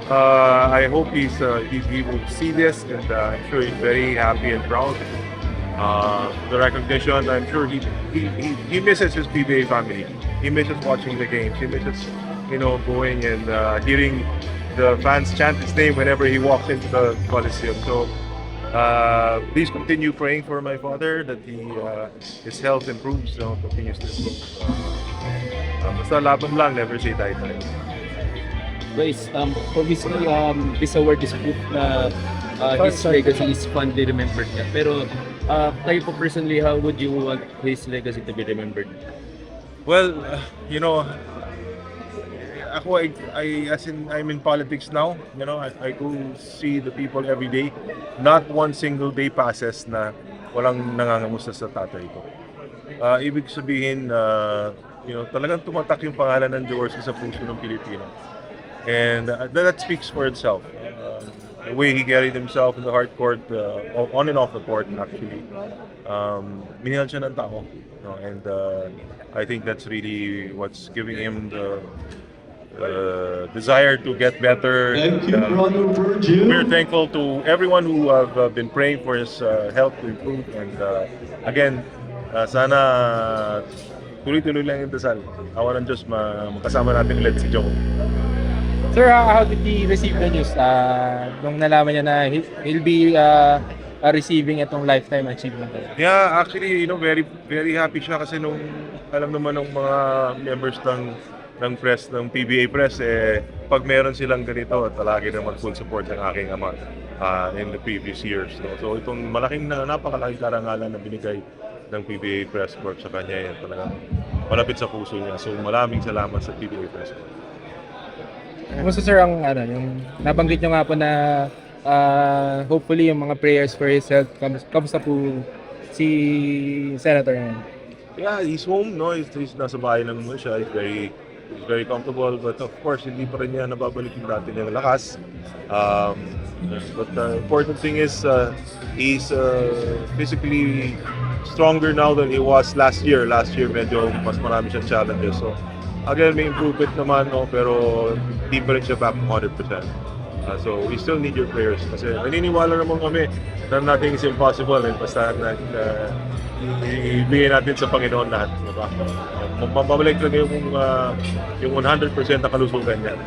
I hope he will see this, and I'm sure he's very happy and proud. The recognition, I'm sure he misses his PBA family. He misses watching the games. He misses, going and hearing the fans chant his name whenever he walks into the Coliseum. So please continue praying for my father that his health improves, continues to improve. Basta laban lang, never say die. Guys, obviously, this award is proof na his legacy is fondly remembered niya. Pero, kayo po personally, how would you want his legacy to be remembered? Well, ako, I'm in politics now. I go see the people every day. Not one single day passes na walang nangangamusta sa tatay ko. Ibig sabihin, talagang tumatak yung pangalan ng Jaworski sa puso ng Pilipino. And that speaks for itself. The way he carried himself in the hard court, on and off the court, actually. Minahal siya ng tao. And I think that's really what's giving him the desire to get better. We're thankful to everyone who have been praying for his health to improve. And again, sana tuloy-tuloy lang yung dasal. Awa ng Diyos, makasama natin ulit si Joe. Sir, how did he receive the news nung nalaman niya na he'll be receiving itong lifetime achievement? Yeah, actually, very very happy siya kasi nung alam naman ng mga members ng press, ng PBA press, pag meron silang ganito, talagi naman full support ng aking ama in the previous years. So itong napakalaking karangalan na binigay ng PBA Press Corps sa kanya, yan talaga malapit sa puso niya. So maraming salamat sa PBA Press Corps. Kumusta sir ang yung nabanggit niyo nga po na hopefully yung mga prayers for his health, kamusta po si Senator ngayon? Yeah, he's home, no? He's nasa bahay lang naman siya. He's very comfortable, but of course hindi pa rin niya nababalik yung dati niyang lakas. But the important thing is he's physically stronger now than he was last year. Last year medyo mas marami siyang challenges. So again, may improvement naman, pero hindi pa rin siya back 100%. So we still need your prayers kasi naniniwala naman kami na nothing is impossible, basta ibigay natin sa Panginoon lahat. Diba? Mababalik lang yung 100% na kalusugan niya.